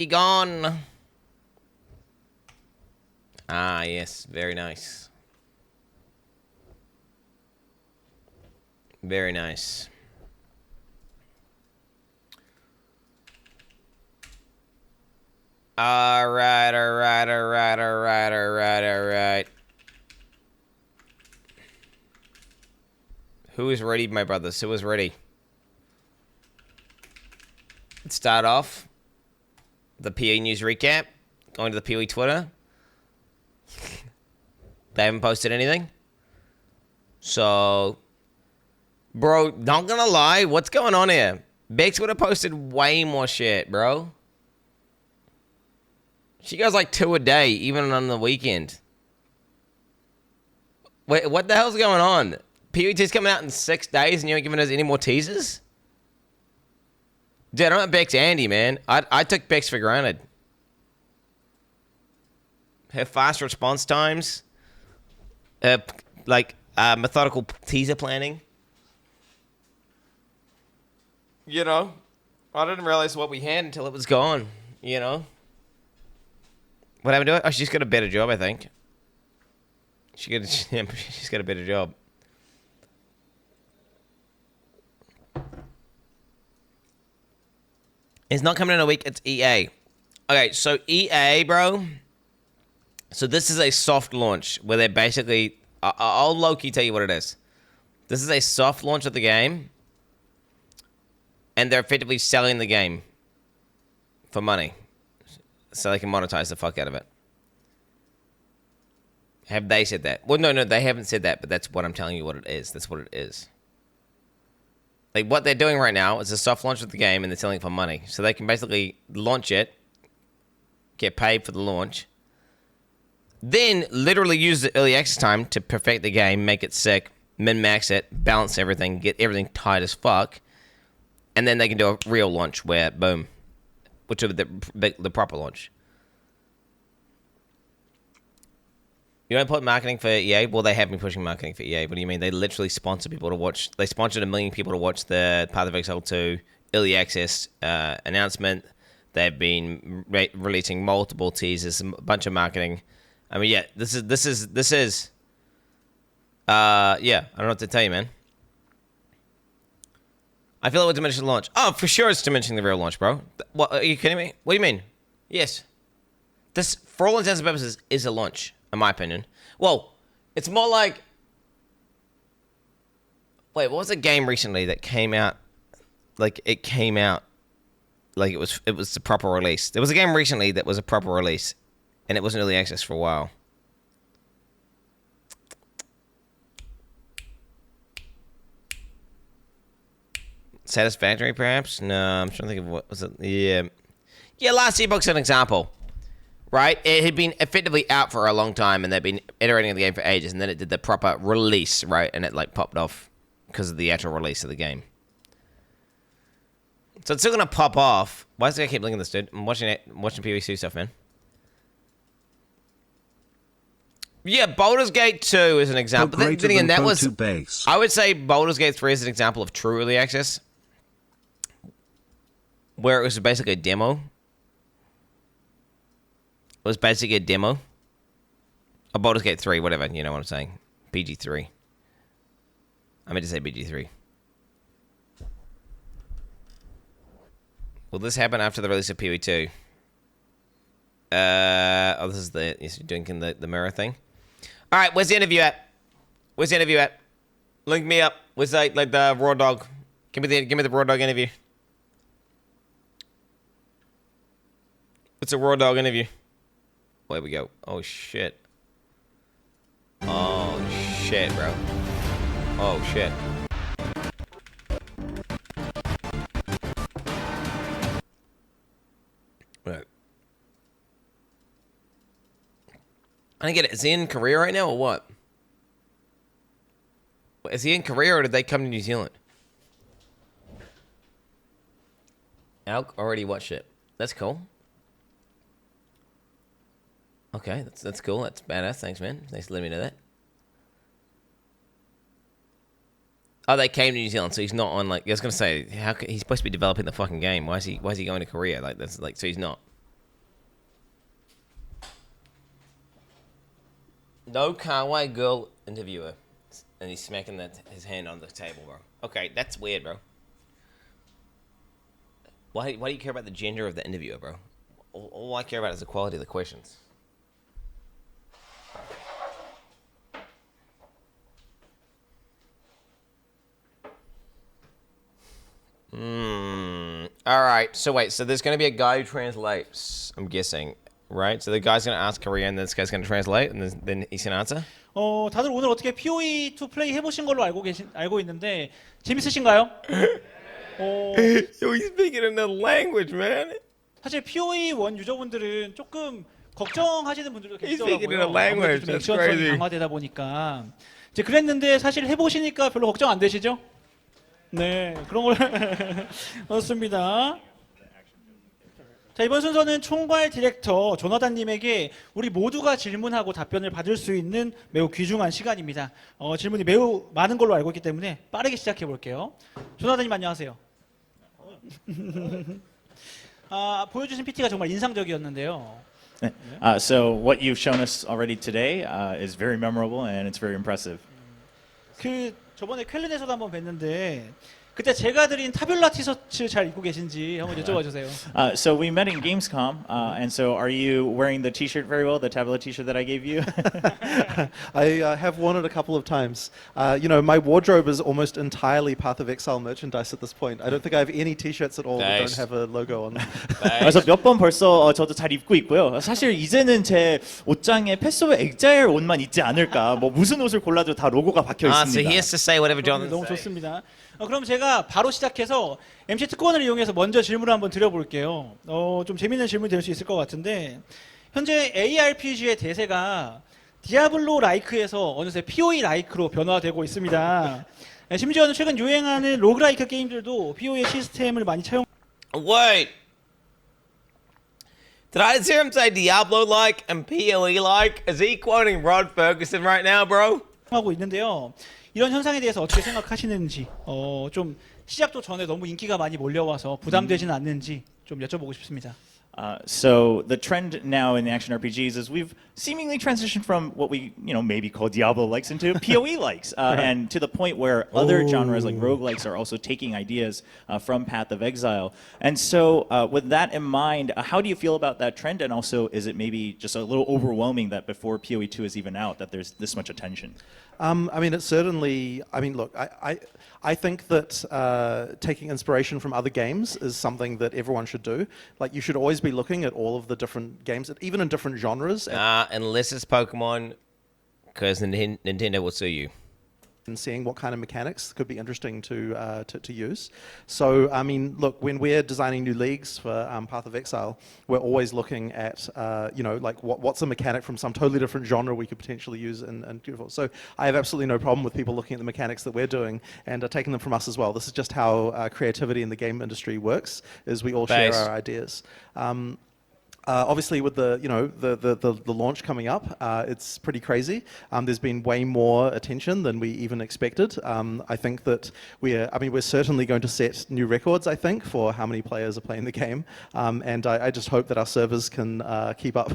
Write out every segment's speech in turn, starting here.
He gone. Ah, yes. Very nice. Very nice. Alright. Who is ready, my brothers? Who is ready? Let's start off. The PE News recap. Going to the PE Twitter. They haven't posted anything. So, bro, not gonna lie. What's going on here? Bex would have posted way more shit, bro. She goes like 2 a day, even on the weekend. Wait, what the hell's going on? PET's coming out in 6 days and you ain't giving us any more teasers? Dude, I'm not Bex Andy, man. I took Bex for granted. Her fast response times. Methodical teaser planning. You know? I didn't realize what we had until it was gone, you know? What happened to it? Oh, she's got a better job, I think. She's got a better job. It's not coming in a week. It's EA. Okay, so EA, bro. So this is a soft launch where they're basically... I'll low-key tell you what it is. This is a soft launch of the game. And they're effectively selling the game for money. So they can monetize the fuck out of it. Have they said that? Well, no, they haven't said that, but that's what I'm telling you what it is. That's what it is. Like, what they're doing right now is a soft launch of the game, and they're selling it for money. So they can basically launch it, get paid for the launch, then literally use the early access time to perfect the game, make it sick, min-max it, balance everything, get everything tight as fuck, and then they can do a real launch where, boom, which is the proper launch. You don't put marketing for EA? Well, they have been pushing marketing for EA. What do you mean? They literally sponsor people to watch. They sponsored 1 million people to watch the Path of Exile 2 early access announcement. They've been releasing multiple teasers, a bunch of marketing. I mean, yeah, this is. Yeah, I don't know what to tell you, man. I feel like we're diminishing the launch. Oh, for sure it's diminishing the real launch, bro. What, are you kidding me? What do you mean? Yes. This, for all intents and purposes, is a launch, in my opinion. Well, it's more like... Wait, what was a game recently that came out? Like, it came out... Like, it was the proper release. There was a game recently that was a proper release, and it wasn't early access for a while. Satisfactory, perhaps? No, I'm trying to think of what was it. Yeah, Last Epoch's an example, right? It had been effectively out for a long time, and they've been iterating on the game for ages, and then it did the proper release, right? And it like popped off because of the actual release of the game. So it's still gonna pop off. Why does it keep linking this, dude? I'm watching PVC stuff, man. Yeah, Baldur's Gate 2 is an example. Then again, that was... I would say Baldur's Gate 3 is an example of true early access, where it was basically a demo. It was basically a demo. Or Baldur's Gate 3, whatever, you know what I'm saying. BG3. I meant to say BG3. Will this happen after the release of PoE2? This is the... You're doing the mirror thing. Alright, where's the interview at? Where's the interview at? Link me up. Where's like the raw dog? Give me the raw dog interview. It's a raw dog interview. There we go. Oh shit. Oh shit, bro. Oh shit. Right. I don't get it. Is he in Korea right now or what? Is he in Korea or did they come to New Zealand? Alk already watched it. That's cool. Okay, that's cool. That's badass. Thanks, man. Thanks for letting me know that. Oh, they came to New Zealand, so he's not on like. I was gonna say, he's supposed to be developing the fucking game? Why is he going to Korea? Like that's like so he's not. No Conway girl interviewer. And he's smacking his hand on the table, bro. Okay, that's weird, bro. Why do you care about the gender of the interviewer, bro? All I care about is the quality of the questions. All right. So wait. So there's going to be a guy who translates. I'm guessing, right? So the guy's going to ask Korean, and this guy's going to translate, and then he's going to answer. 다들 오늘 어떻게 PoE2 플레이 해보신 걸로 알고 있는데 재밌으신가요? Yo, he's speaking another language, man. 사실 PoE1 유저분들은 조금 걱정하시는 분들도 speaking in a 계시더라고요. language. 아무래도 좀 That's 액션성이 crazy. 강화되다 보니까 이제 그랬는데 사실 해보시니까 별로 걱정 안 되시죠? 네, 그런 걸 그렇습니다. 자, 이번 순서는 총괄 디렉터 조나단님에게 우리 모두가 질문하고 답변을 받을 수 있는 매우 귀중한 시간입니다. 질문이 매우 많은 걸로 알고 있기 때문에 빠르게 시작해 볼게요. 조나단님 안녕하세요. 보여주신 PT가 정말 인상적이었는데요. So what you've shown us already today is very memorable and it's very impressive. 그 저번에 쾰른에서도 한번 뵀는데 그때 제가 드린 타뷸라 티셔츠 잘 입고 계신지 한번 여쭤봐 주세요. So we met in Gamescom, and so are you wearing the T-shirt very well, the tablet T-shirt that I gave you? I have worn it a couple of times. My wardrobe is almost entirely Path of Exile merchandise at this point. I don't think I have any T-shirts at all that don't have a logo on them. 그래서 몇 번 벌써 저도 잘 입고 있고요. 사실 이제는 제 옷장에 패스 오브 엑자일 옷만 있지 않을까. 뭐 무슨 옷을 골라도 다 로고가 박혀 있습니다. So he has to say whatever Jonathan 너무 says. 좋습니다. 그럼 제가 바로 시작해서 MC 특권을 이용해서 먼저 질문을 한번 드려볼게요. 좀 재밌는 질문이 될 수 있을 것 같은데 현재 ARPG의 대세가 디아블로 라이크에서 어느새 PoE 라이크로 변화되고 있습니다. 심지어는 최근 유행하는 로그라이크 게임들도 PoE 시스템을 많이 차용. Wait. Did I just hear him say Diablo-like and PoE-like? Is he quoting Rod Ferguson right now, bro? 하고 있는데요. 이런 현상에 대해서 어떻게 생각하시는지, 좀 시작도 전에 너무 인기가 많이 몰려와서 부담되지는 않는지 좀 여쭤보고 싶습니다. So the trend now in the action RPGs is we've seemingly transitioned from what we maybe call Diablo likes into PoE likes, and to the point where other genres like roguelikes are also taking ideas from Path of Exile. And so with that in mind, how do you feel about that trend? And also, is it maybe just a little overwhelming that before PoE 2 is even out that there's this much attention? It's certainly. Look, I think that taking inspiration from other games is something that everyone should do. Like, you should always be looking at all of the different games, even in different genres. Unless it's Pokemon, because Nintendo will sue you. And seeing what kind of mechanics could be interesting to use. So, look, when we're designing new leagues for Path of Exile, we're always looking at, like what's a mechanic from some totally different genre we could potentially use in Beautiful. So I have absolutely no problem with people looking at the mechanics that we're doing and taking them from us as well. This is just how creativity in the game industry works, is we all share our ideas. Obviously, with the launch coming up, it's pretty crazy. There's been way more attention than we even expected. I think that we're certainly going to set new records, I think, for how many players are playing the game. And I just hope that our servers can keep up.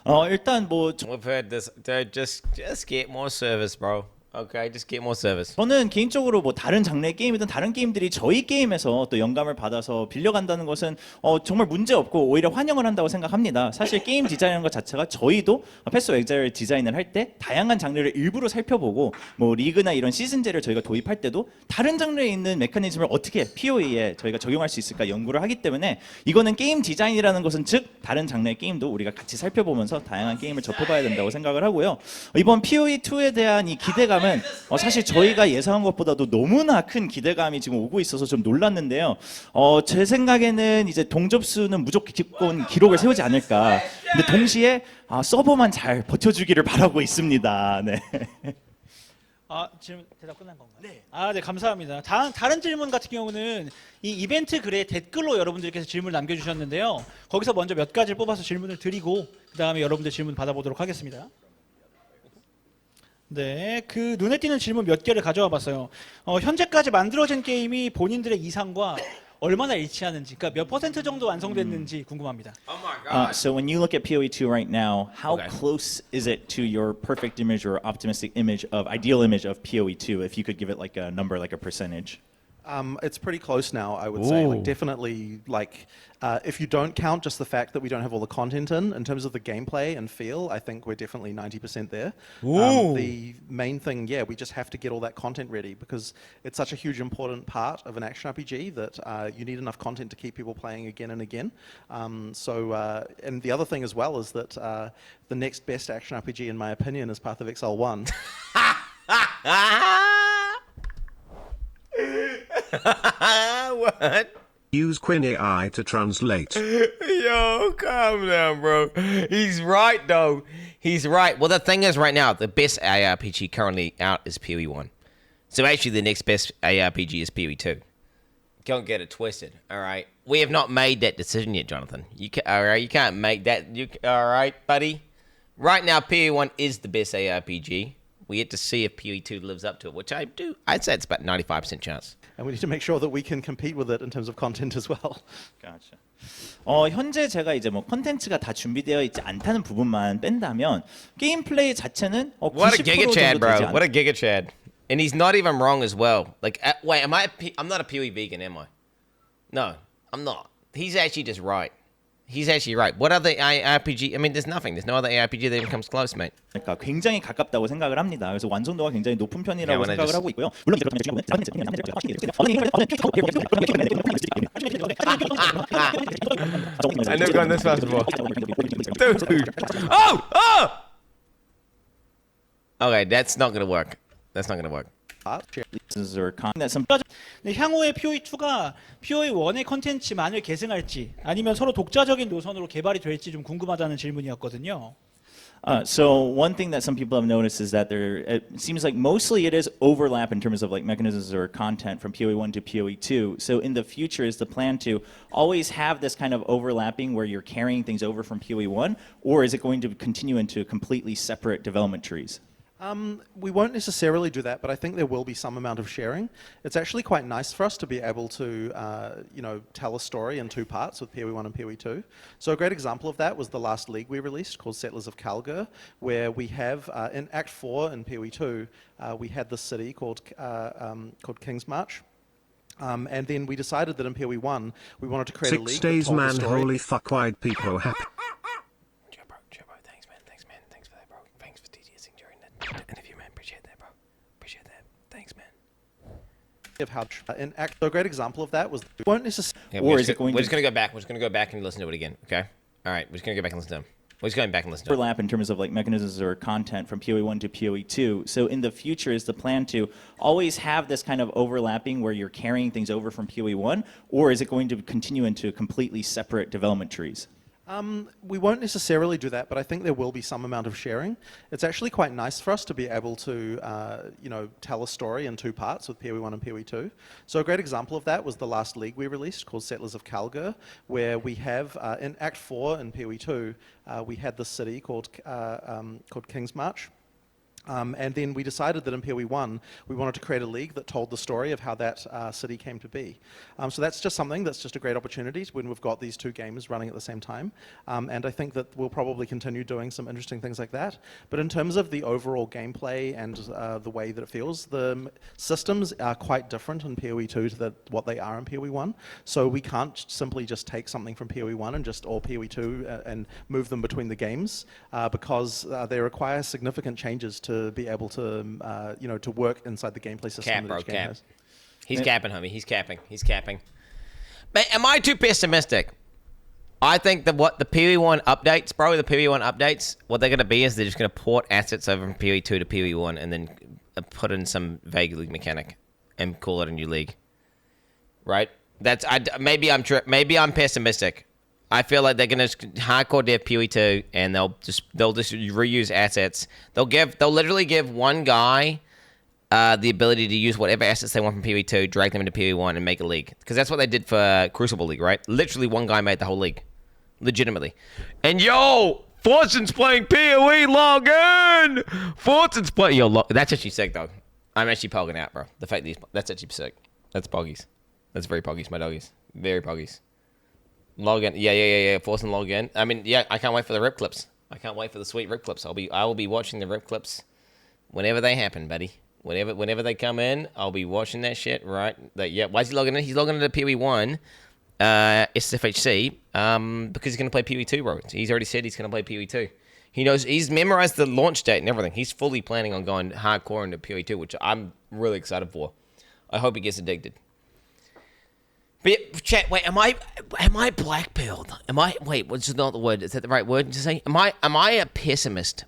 일단 뭐 We've heard this. Dude, just get more service, bro. Okay, just get more service. 저는 개인적으로 뭐 다른 장르의 게임이든 다른 게임들이 저희 게임에서 또 영감을 받아서 빌려간다는 것은 정말 문제 없고 오히려 환영을 한다고 생각합니다. 사실 게임 디자인하는 것 자체가 저희도 패스 오브 엑자일 디자인을 할 때 다양한 장르를 일부러 살펴보고 뭐 리그나 이런 시즌제를 저희가 도입할 때도 다른 장르에 있는 메커니즘을 어떻게 PoE에 저희가 적용할 수 있을까 연구를 하기 때문에 이거는 게임 디자인이라는 것은 즉 다른 장르의 게임도 우리가 같이 살펴보면서 다양한 게임을 접해봐야 된다고 생각을 하고요. 이번 PoE 2에 대한 이 기대감은 사실 저희가 예상한 것보다도 너무나 큰 기대감이 지금 오고 있어서 좀 놀랐는데요. 제 생각에는 이제 동접수는 무조건 기록을 세우지 않을까. 근데 동시에 서버만 잘 버텨주기를 바라고 있습니다. 네. 질문 대답 끝난 건가요? 네. 네, 감사합니다. 다른 질문 같은 경우는 이 이벤트 글에 댓글로 여러분들께서 질문을 남겨주셨는데요. 거기서 먼저 몇 가지를 뽑아서 질문을 드리고 그 다음에 여러분들 질문 받아보도록 하겠습니다. 네, 그 눈에 띄는 질문 몇 개를 가져와 봤어요. 현재까지 만들어진 게임이 본인들의 이상과 얼마나 일치하는지, 그러니까 몇 % 정도 완성됐는지 궁금합니다. Oh my So when you look at PoE2 right now, how Okay. close is it to your perfect image or optimistic image of ideal image of PoE2? If you could give it like a number, like a percentage. It's pretty close now, I would say. Ooh. Like definitely, like if you don't count just the fact that we don't have all the content in terms of the gameplay and feel, I think we're definitely 90% there. The main thing, yeah, we just have to get all that content ready because it's such a huge important part of an action RPG that you need enough content to keep people playing again and again. And the other thing as well is that the next best action RPG, in my opinion, is Path of Exile 1. What? Use Quin69 to translate. Yo, calm down, bro. He's right, though. He's right. Well, the thing is, right now, the best ARPG currently out is PoE1. So actually, the next best ARPG is PoE2. Don't get it twisted, all right? We have not made that decision yet, Jonathan. All right? You can't make that. All right, buddy? Right now, PoE1 is the best ARPG. We yet to see if PoE2 lives up to it, which I do. I'd say it's about 95% chance. And we need to make sure that we can compete with it in terms of content as well. Gotcha. 현재 제가 이제 뭐 컨텐츠가 다 준비되어 있지 않다는 부분만 뺀다면 게임 플레이 자체는 90% What a giga Chad, 정도 되지 bro. What a giga Chad. And he's not even wrong as well. Like, wait, I'm not a PoE vegan, am I? No, I'm not. He's actually just right. He's actually right. What other ARPG? I mean, there's nothing. There's no other ARPG that even comes close, mate. 그러니까 굉장히 가깝다고 생각을 합니다. 그래서 완성도가 굉장히 높은 편이라고 Yeah, when I 생각을 just- 하고 있고요. 물론 이제 I never gone this fast before. Dude. Oh! Okay, that's not gonna work. That's not gonna work. 네, 향후에 PoE2가 PoE1의 컨텐츠만을 계승할지 아니면 서로 독자적인 노선으로 개발이 될지 좀 궁금하다는 질문이었거든요. So one thing that some people have noticed is that it seems like mostly it is overlap in terms of like mechanisms or content from PoE1 to PoE2. So in the future, is the plan to always have this kind of overlapping where you're carrying things over from PoE1, or is it going to continue into completely separate development trees? We won't necessarily do that, but I think there will be some amount of sharing. It's actually quite nice for us to be able to, tell a story in two parts with PoE1 and PoE2. So a great example of that was the last league we released called Settlers of Kalgur, where we have in Act 4 in PoE2, we had this city called King's March. And then we decided that in PoE1, we wanted to create a 6 league days, that told man. the story. Holy fuck, wide people happy. Jabbo, thanks, man. Thanks for that, bro. Thanks for DJing during that interview, man. Appreciate that, bro. Appreciate that. Thanks, man. Of how so a great example of that was we won't necessarily. Yeah, Or is it going We're to- just gonna go back. We're just gonna go back and listen to it again. Okay. All right. We're just gonna go back and listen to him. We're just going back and listen to him. Overlap in terms of like mechanisms or content from PoE1 to PoE2. So in the future, is the plan to always have this kind of overlapping where you're carrying things over from PoE1, or is it going to continue into completely separate development trees? We won't necessarily do that, but I think there will be some amount of sharing. It's actually quite nice for us to be able to, tell a story in two parts with PoE1 and PoE2. So a great example of that was the last league we released called Settlers of Kalgur, where we have in Act 4 in PoE2, we had this city called King's March. And then we decided that in PoE1, we wanted to create a league that told the story of how that city came to be. So that's just something that's just a great opportunity when we've got these two games running at the same time. And I think that we'll probably continue doing some interesting things like that. But in terms of the overall gameplay and the way that it feels, the systems are quite different in PoE2 to what they are in PoE1. So we can't simply just take something from PoE1 or PoE2 and move them between the games because they require significant changes to be able to, to work inside the gameplay system Cap, that bro, each game cap. has. He's capping, homie. He's capping. Man, am I too pessimistic? I think that what the PoE1 updates, bro, what they're going to be is they're just going to port assets over from PoE2 to PoE1 and then put in some vague league mechanic and call it a new league. Right? Maybe I'm pessimistic. I feel like they're gonna hardcore dev PoE2 and they'll just reuse assets. They'll literally give one guy the ability to use whatever assets they want from PoE2, drag them into PoE1, and make a league. Because that's what they did for Crucible League, right? Literally one guy made the whole league, legitimately. And yo, Fortune's playing PoE login. Fortune's playing that's actually sick though. I'm actually pogging out, bro. The fact that that's actually sick. That's poggies. That's very poggies, my doggies. Very poggies. Log in. Yeah. Force and log in. I mean, yeah, I can't wait for the rip clips. I can't wait for the sweet rip clips. I will be watching the rip clips whenever they happen, buddy. Whenever they come in, I'll be watching that shit. Right? Yeah. Why is he logging in? He's logging into PoE1, SFHC, because he's gonna play PoE2, bro. He's already said he's gonna play PoE2. He knows he's memorized the launch date and everything. He's fully planning on going hardcore into PoE2, which I'm really excited for. I hope he gets addicted. But yeah, chat, wait, am I black pilled? Wait, what's not the word? Is that the right word to say? Am I a pessimist?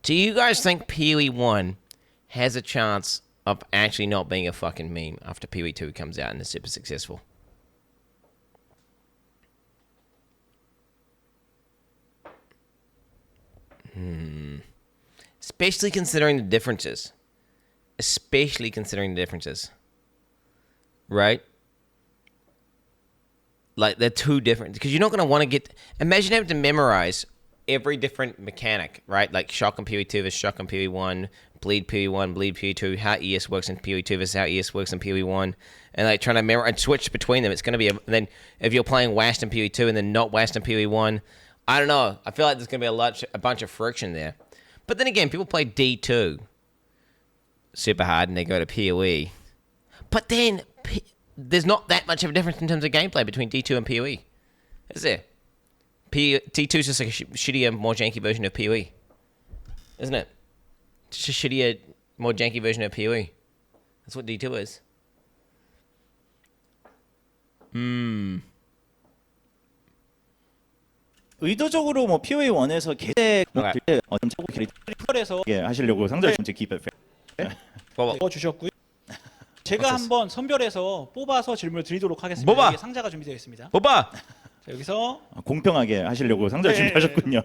Do you guys think PoE1 has a chance of actually not being a fucking meme after PoE2 comes out and is super successful? Especially considering the differences. Right? Like, they're two different. Because you're not going to want to get... Imagine having to memorize every different mechanic, right? Like shock on PoE2 versus shock on PoE1, bleed PoE1, bleed PoE2, how ES works in PoE2 versus how ES works in PoE1, and like trying to memorize and switch between them. It's going to be... then if you're playing WAST in PoE2 and then not WAST in PoE1, I don't know. I feel like there's going to be a bunch of friction there. But then again, people play D2 super hard and they go to PoE. But then... there's not that much of a difference in terms of gameplay between D2 and PoE, is there? D2 is just like a shittier, more janky version of PoE, isn't it? Just a shittier, more janky version of PoE. That's what D2 is. 의도적으로 뭐 PoE1에서 계속 좀 차고 특별해서 예, 하시려고 상자를 좀 keep it fair. 주셨고요. 제가 한번 선별해서 뽑아서 질문을 드리도록 하겠습니다. 뽑아! 여기 상자가 준비되어 있습니다. Boba! 자, 여기서 공평하게 하시려고 상자를 네. 준비하셨군요.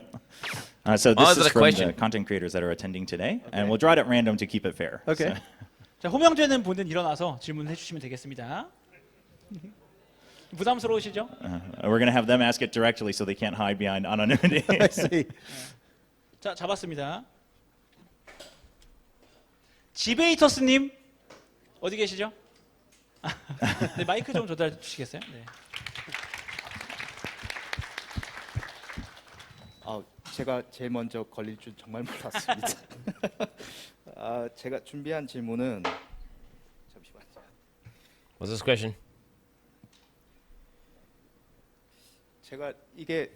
So this is the from question. the content creators that are attending today, and we'll draw it at random to keep it fair. Okay. So- 자, 호명되는 분은 일어나서 질문해 주시면 되겠습니다. 부담스러우시죠? we're going to have them ask it directly so they can't hide behind anonymity. I see. 자, 잡았습니다. 지베이터스님 어디 계시죠? 네, 마이크 좀 조달해 주시겠어요? 네. 제가 제일 먼저 걸릴 줄 정말 몰랐습니다. 제가 준비한 질문은 잠시만요. What's this question? 제가 이게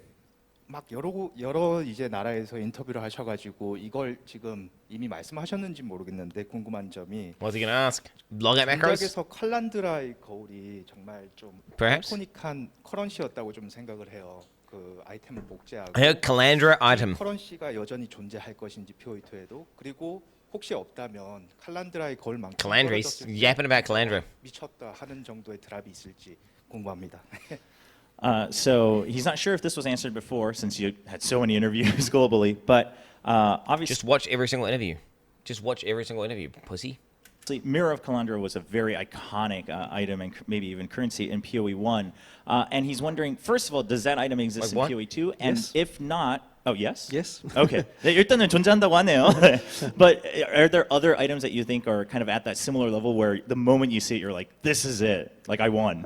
막 여러 이제 나라에서 인터뷰를 하셔가지고 이걸 지금 이미 말씀하셨는지 모르겠는데 궁금한 점이 What's he gonna ask? Logout macros? 전작에서 칼란드라의 거울이 정말 좀 Perhaps? 아이코닉한 커런시였다고 좀 생각을 해요. 그 아이템을 복제하고 I heard Calandra item. 커런시가 여전히 존재할 것인지 PoE2에도 그리고 혹시 없다면 칼란드라의 거울만큼 Calandra, he's 떨어졌을 때 yapping about Calandra. 미쳤다 하는 정도의 드랍이 있을지 궁금합니다. So he's not sure if this was answered before, since you had so many interviews globally. But obviously, Just watch every single interview. Just watch every single interview, pussy. Mirror of Calandra was a very iconic item and maybe even currency in PoE1. And he's wondering, first of all, does that item exist Like in what? PoE2? And Yes. if not, oh yes, Yes. Okay. 네, 일단은 존재한다고 하네요. But are there other items that you think are kind of at that similar level where the moment you see it, you're like, this is it, like I won?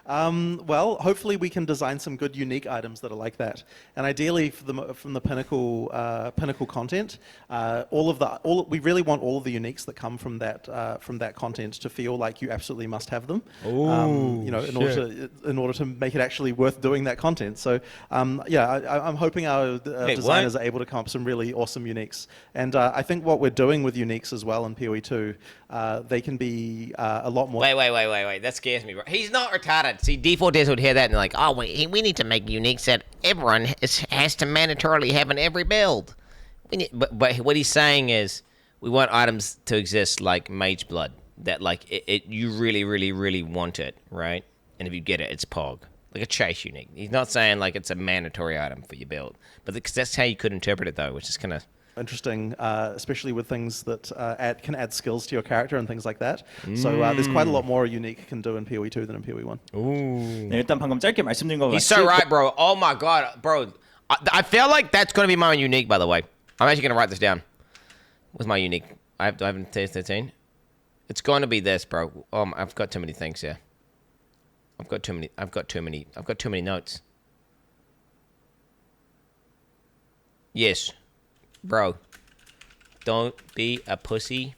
Well, hopefully we can design some good unique items that are like that, and ideally from the pinnacle content, we really want all of the uniques that come from that content to feel like you absolutely must have them. You know, in order to make it actually worth doing that content. So I'm hoping our Wait, designers what? are able to come up with some really awesome uniques, and I think what we're doing with uniques as well in PoE2, they can be a lot more. Wait. That scares me, bro. He's not retarded. See, default devs would hear that and they're like, oh, wait, we need to make uniques that everyone has to mandatorily have in every build. But what he's saying is, we want items to exist like Mage Blood, that like you really want it, right? And if you get it, it's Pog. Like a chase unique. He's not saying like it's a mandatory item for your build, but because that's how you could interpret it though, which is kind of interesting, especially with things that can add skills to your character and things like that. So there's quite a lot more unique can do in PoE2 than in PoE1. 네, 일단 방금 짧게 말씀드린 거 He's so right, bro. Oh my god, bro. I feel like that's gonna be my unique, by the way. I'm actually gonna write this down. What's my unique? I haven't tested 13. It's going to be this, bro. I've got too many things here. I've got too many. I've got too many. I've got too many notes. Yes, bro. Don't be a pussy.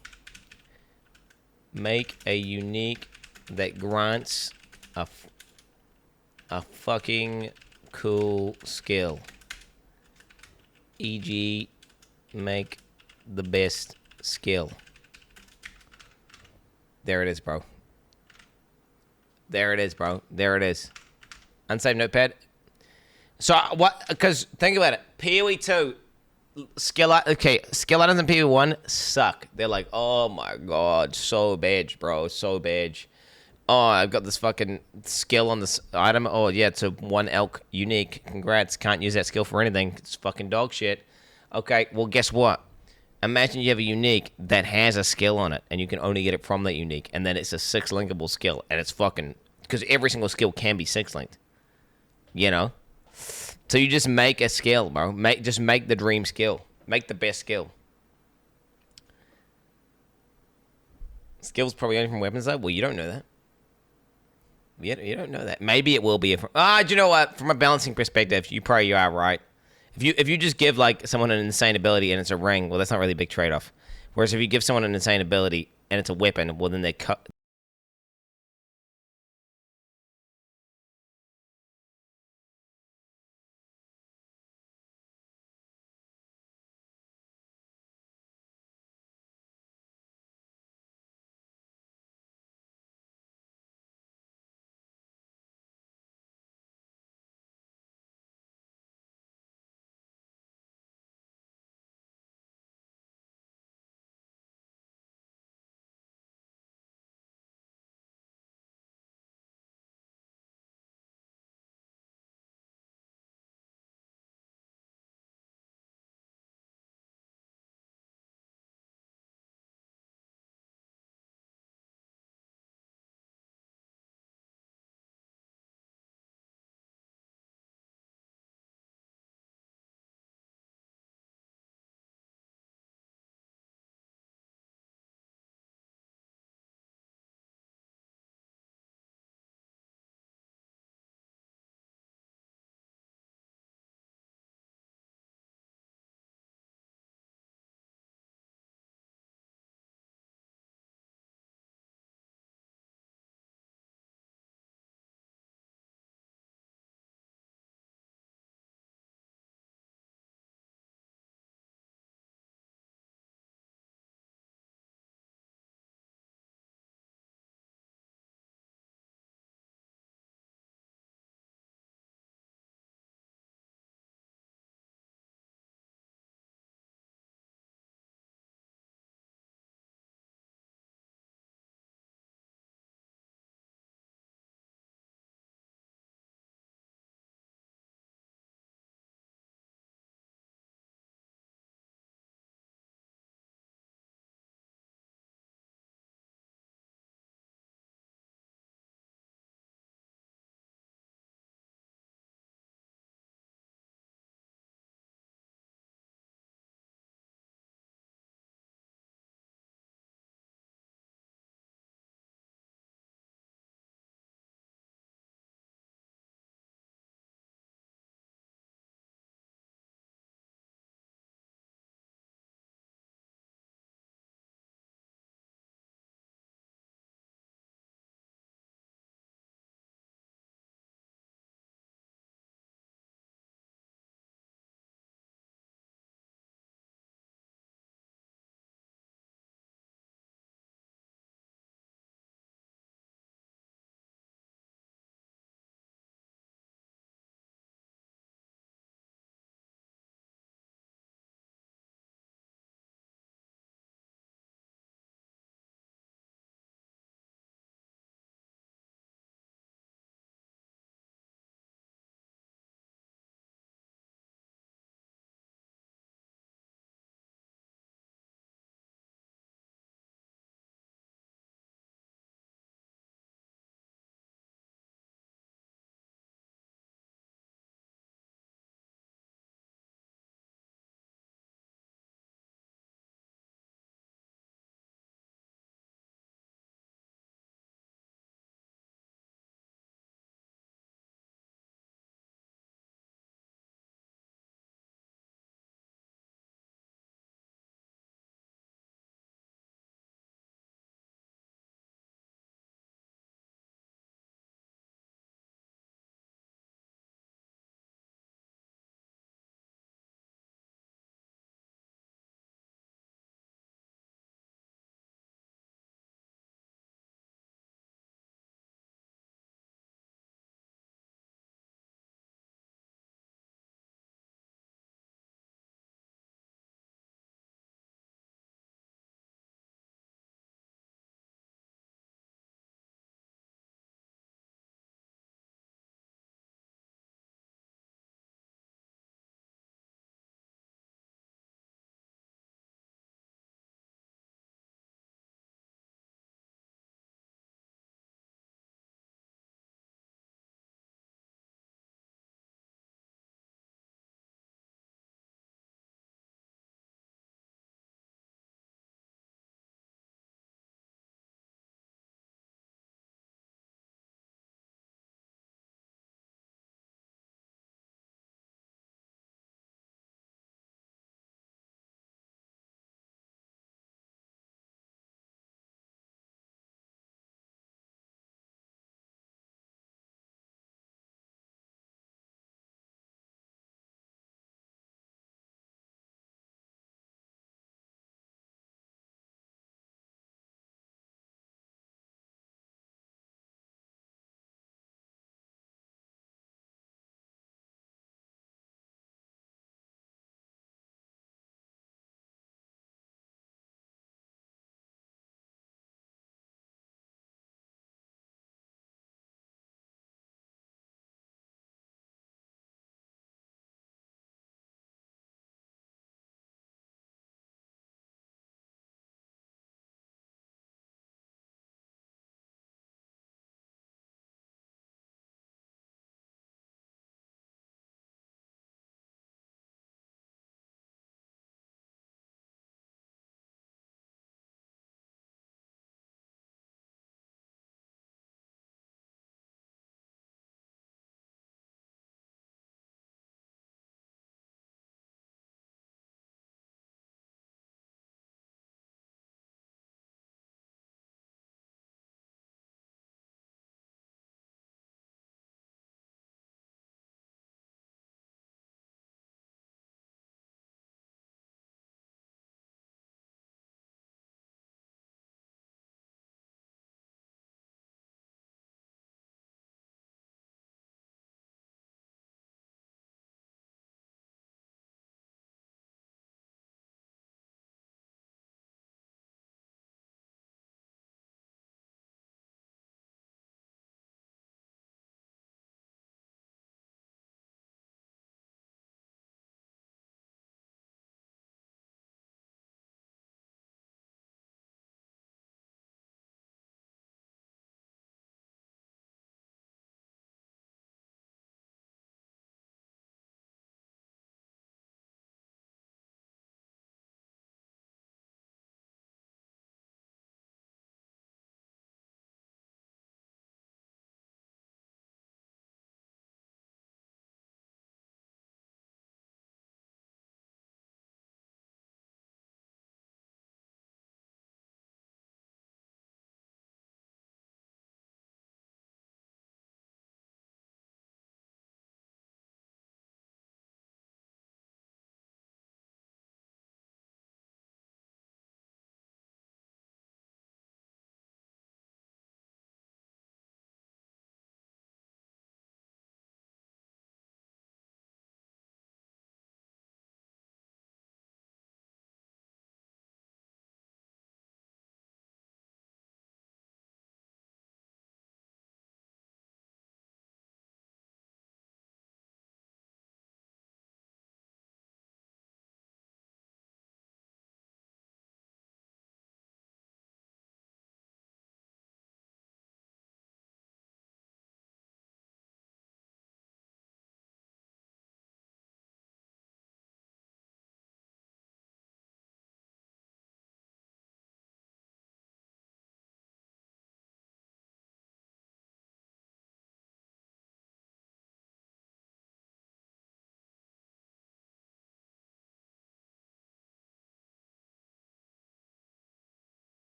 Make a unique that grants a fucking cool skill. E.g., make the best skill. There it is, bro. There it is, bro. There it is. Unsaved notepad. So what? Because think about it. PoE 2 skill. Okay, skill items in PoE 1 suck. They're like, oh my god, so bad, bro, so bad. Oh, I've got this fucking skill on this item. Oh yeah, it's a 1 elk unique. Congrats. Can't use that skill for anything. It's fucking dog shit. Okay, well guess what? Imagine you have a unique that has a skill on it, and you can only get it from that unique, and then it's a 6 linkable skill, and it's fucking because every single skill can be 6 linked. You know. So you just make a skill, bro. Just make the dream skill. Make the best skill. Skills probably only from weapons though. Well, you don't know that. You don't know that. Maybe it will be. Do you know what? From a balancing perspective, you are right. If you just give like someone an insane ability and it's a ring, well, that's not really a big trade off. Whereas if you give someone an insane ability and it's a weapon, well, then they cut.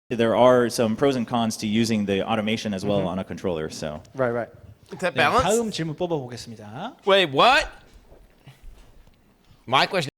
there are some pros and cons to using the automation as well on a controller. So Right, right. Is that 네, balanced? 다음 질문 뽑아보겠습니다. Wait, what? My question.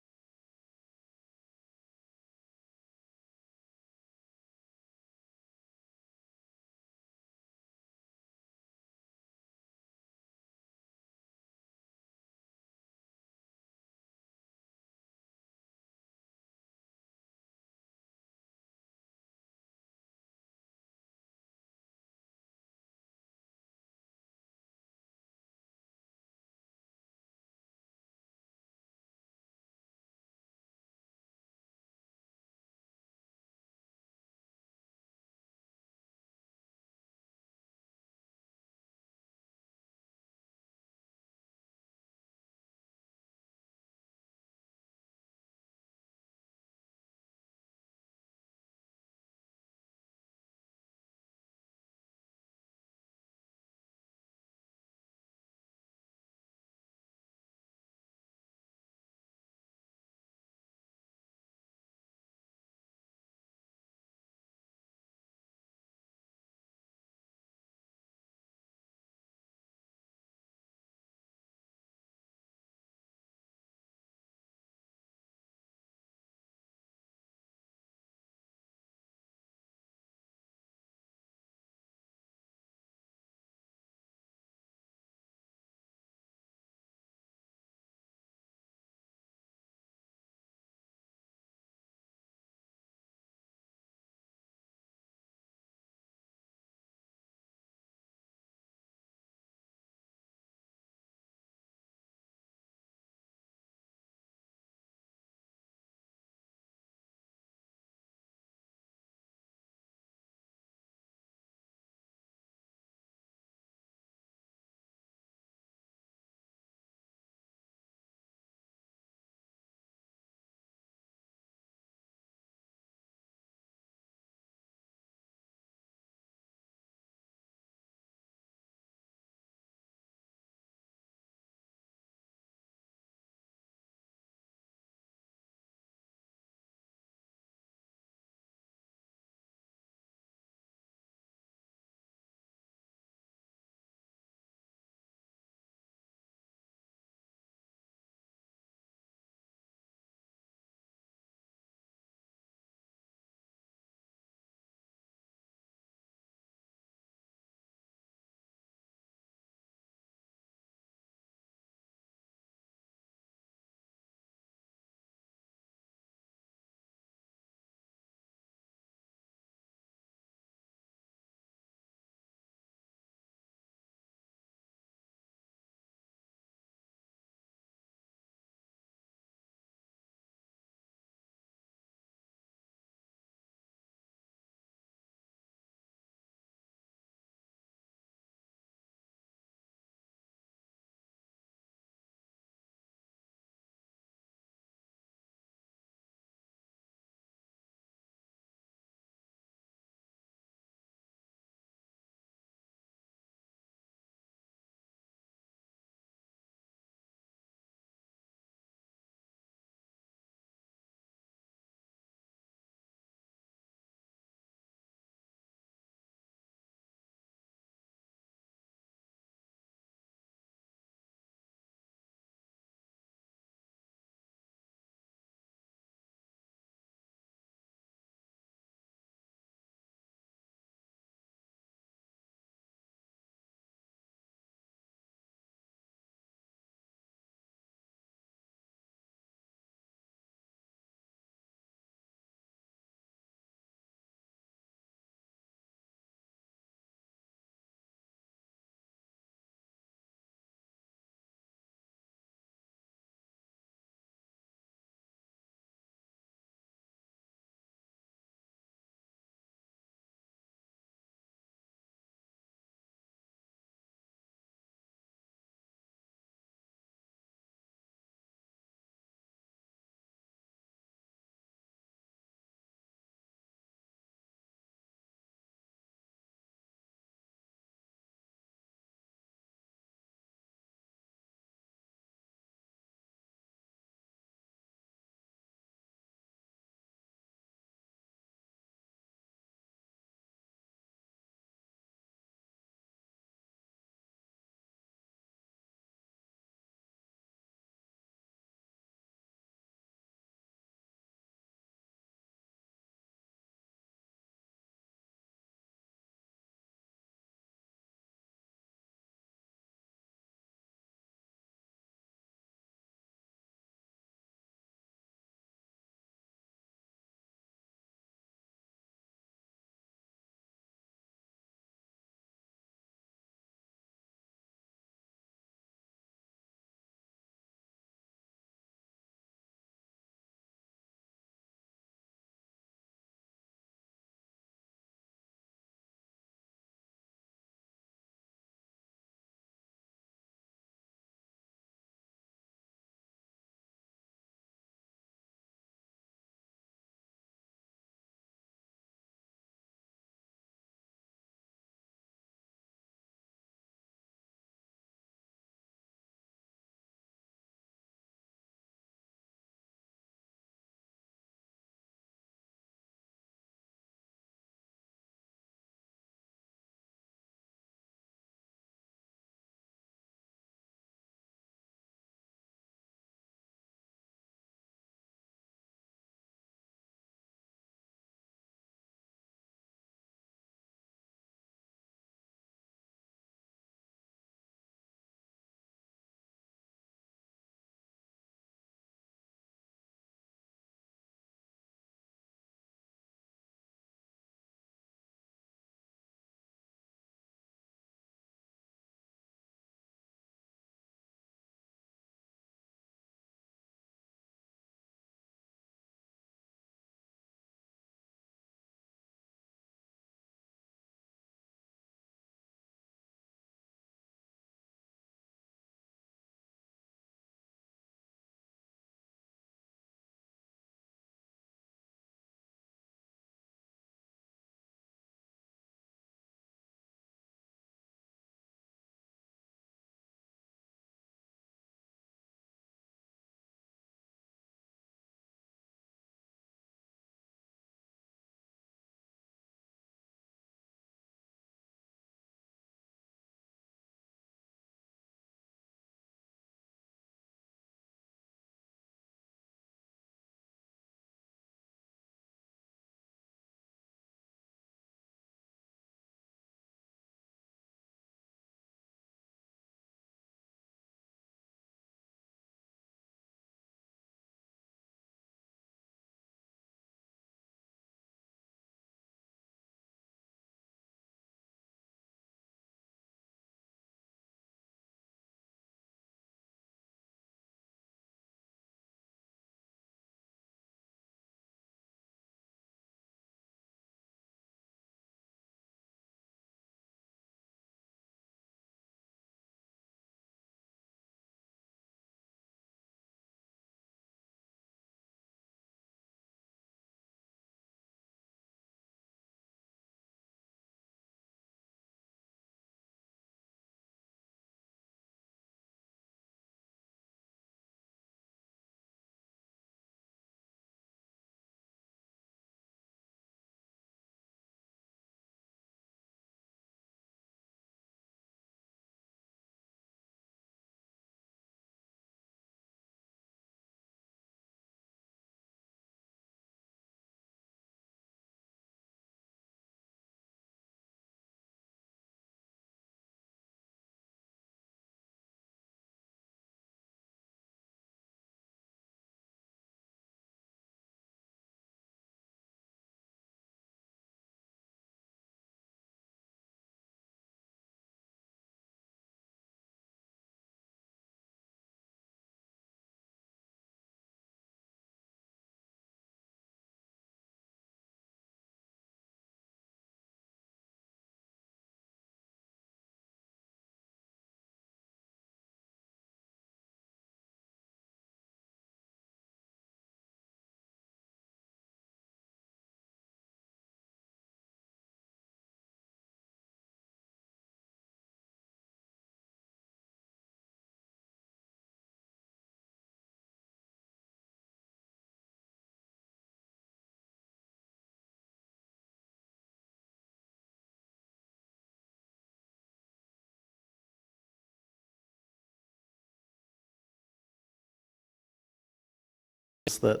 that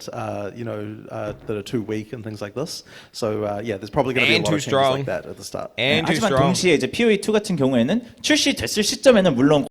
that are too weak and things like this. So yeah, there's probably going to be a And lot too of changes strong. like that at the start. And too 하지만 strong. 동시에 이제 PoE2 같은 경우에는 출시됐을 시점에는 물론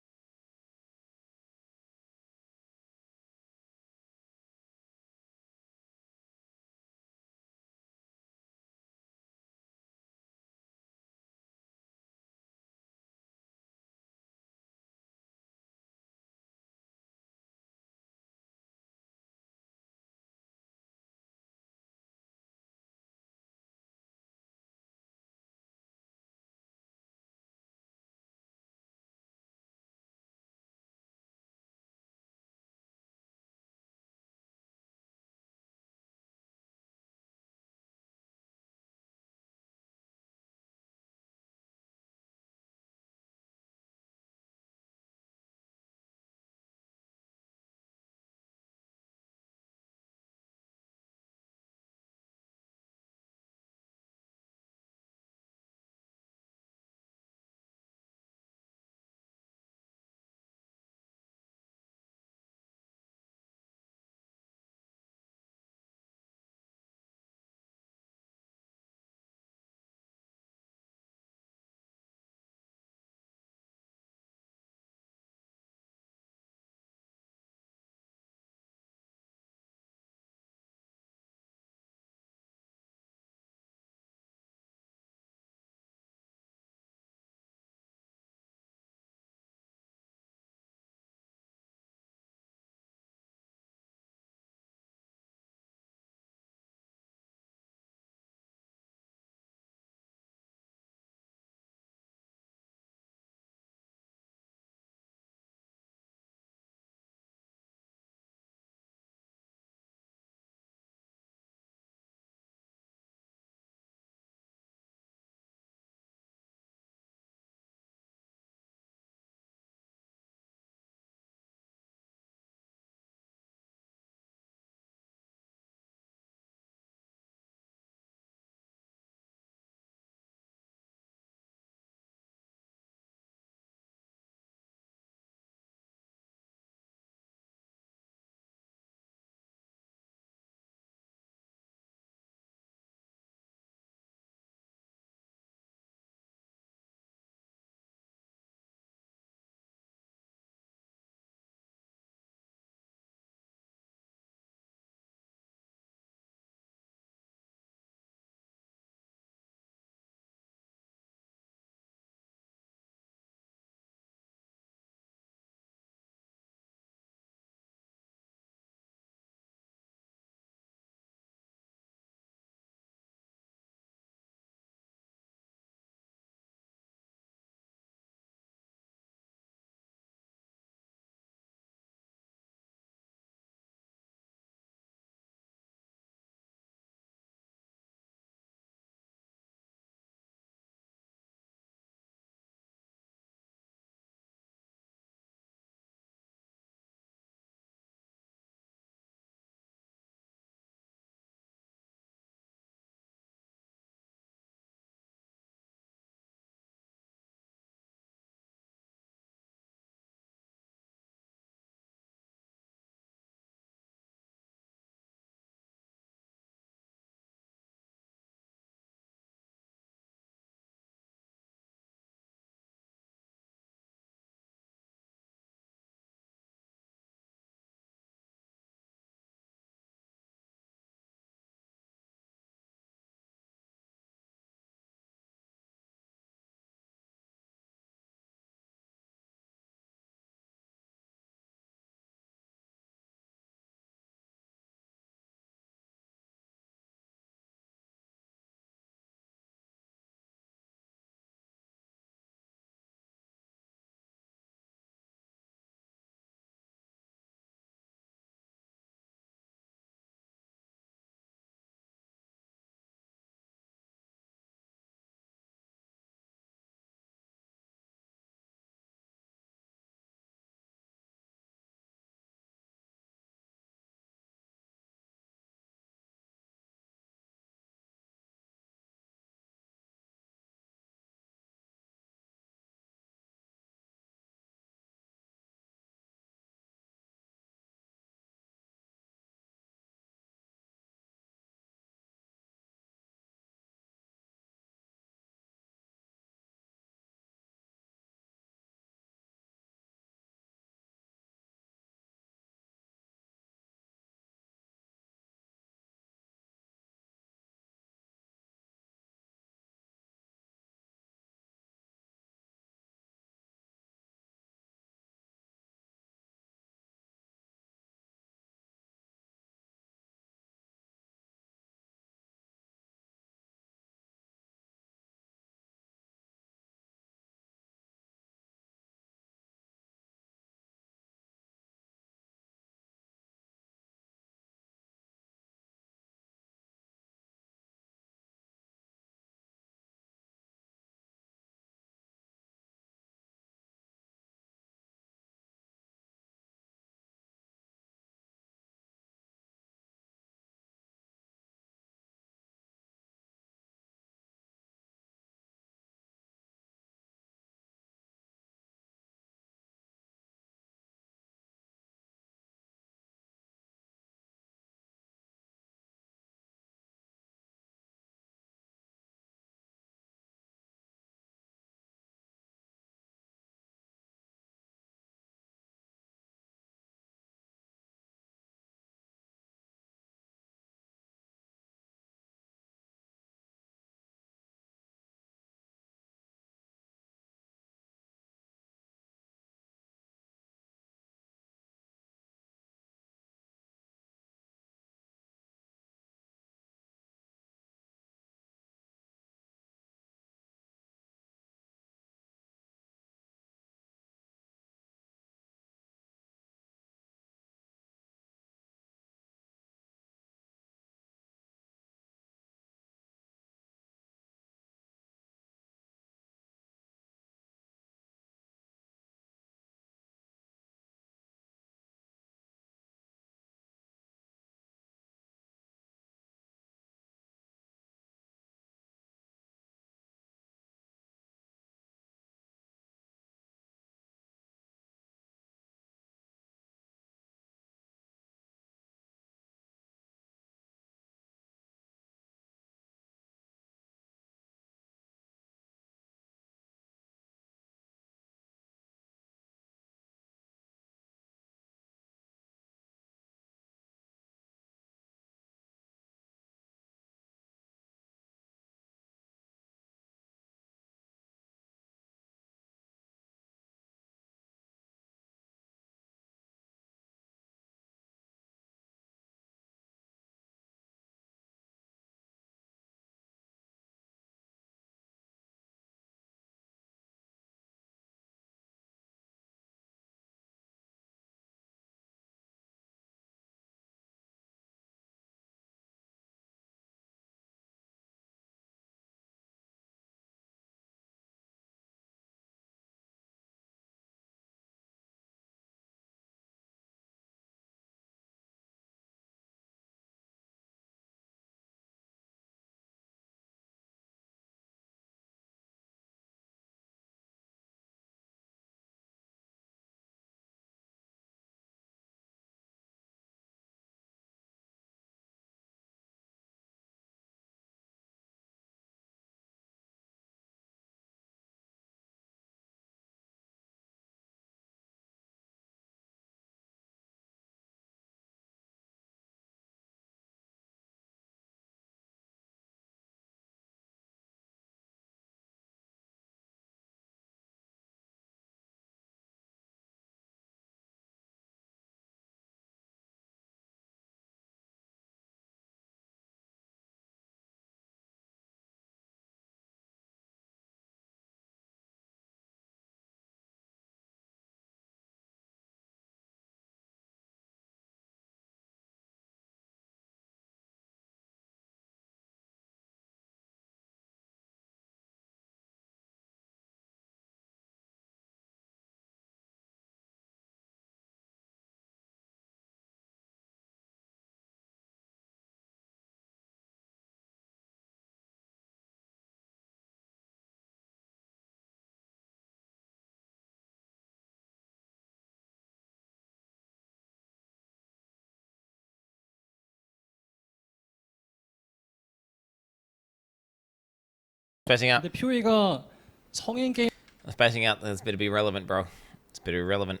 Spacing out. 근데 POE가 성인 게임 Spacing out. That's better be relevant, bro. It's better be relevant.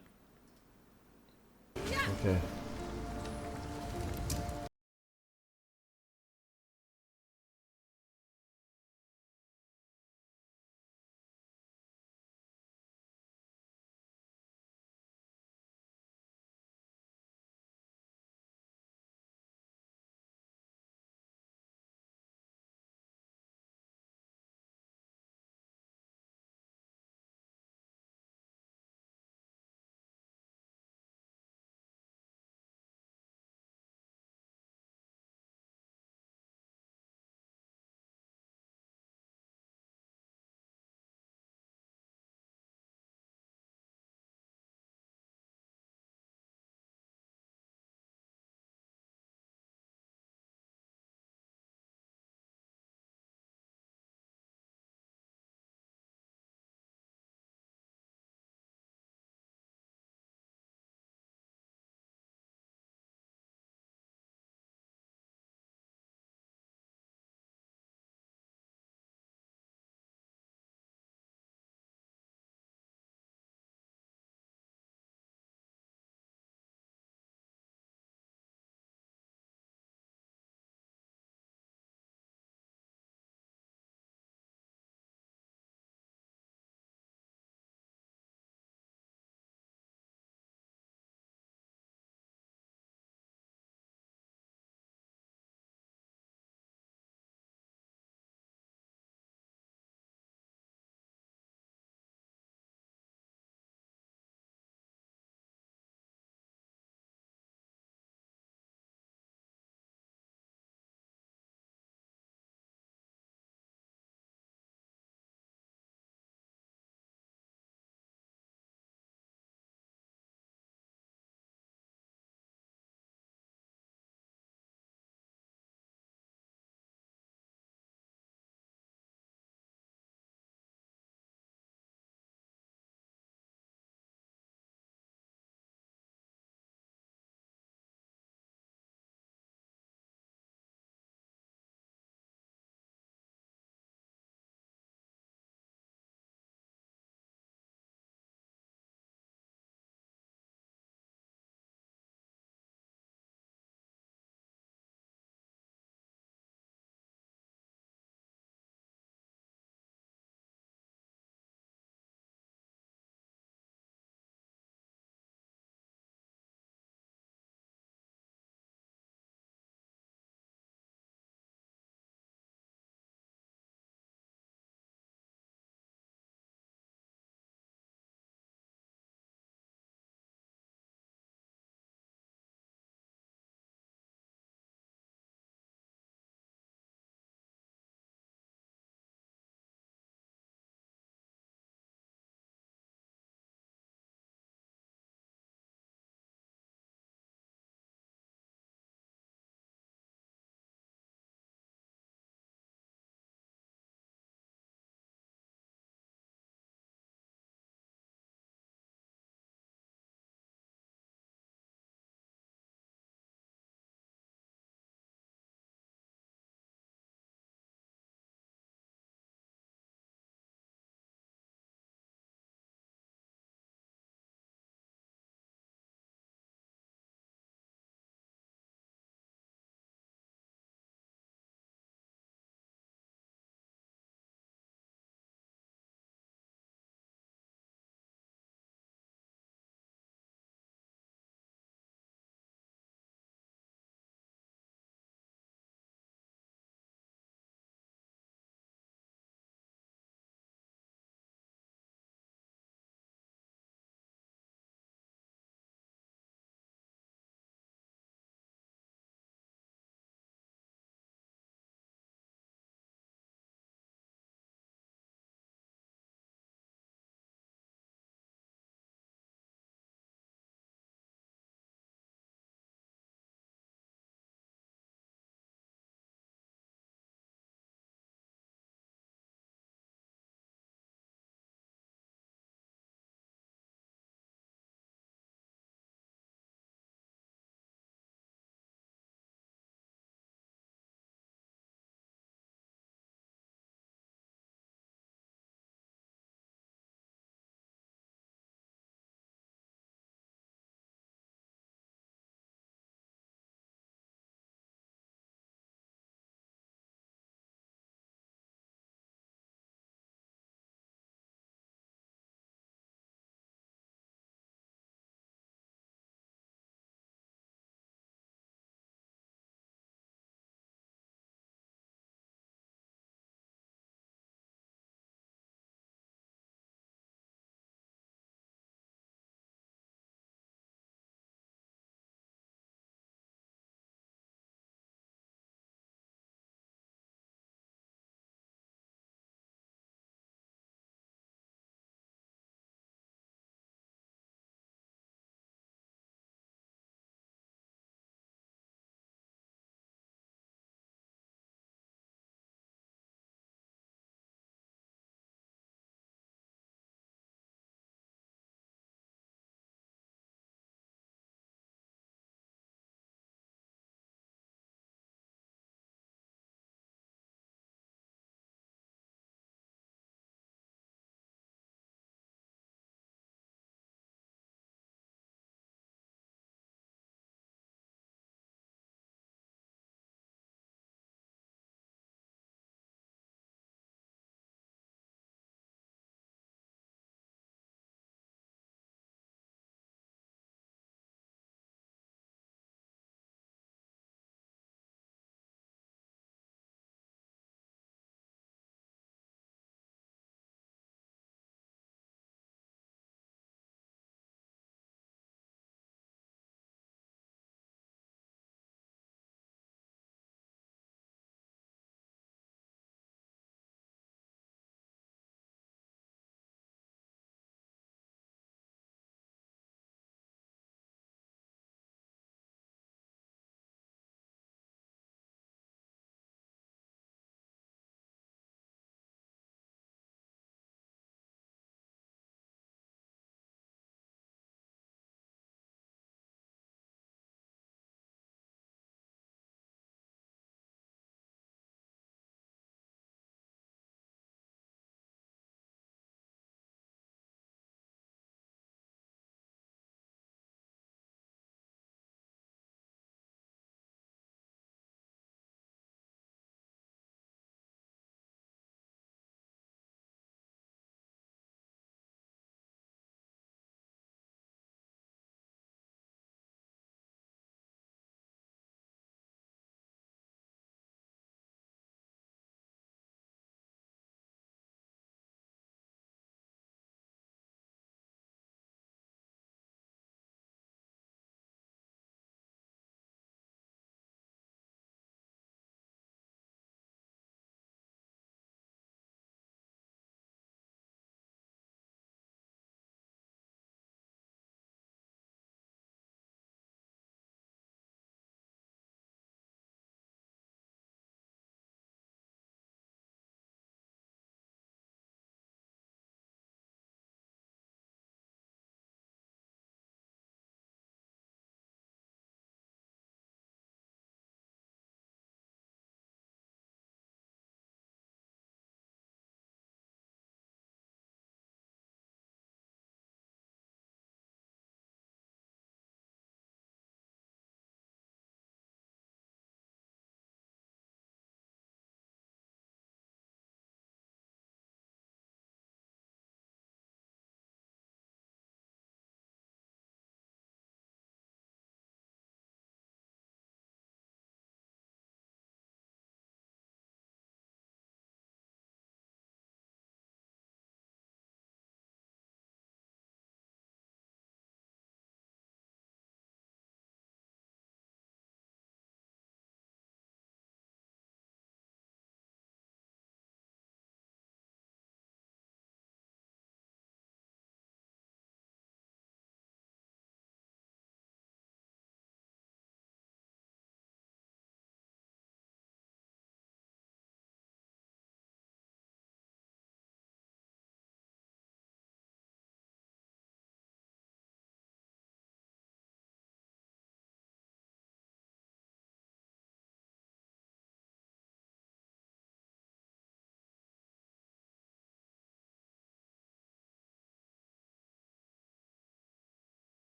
Okay.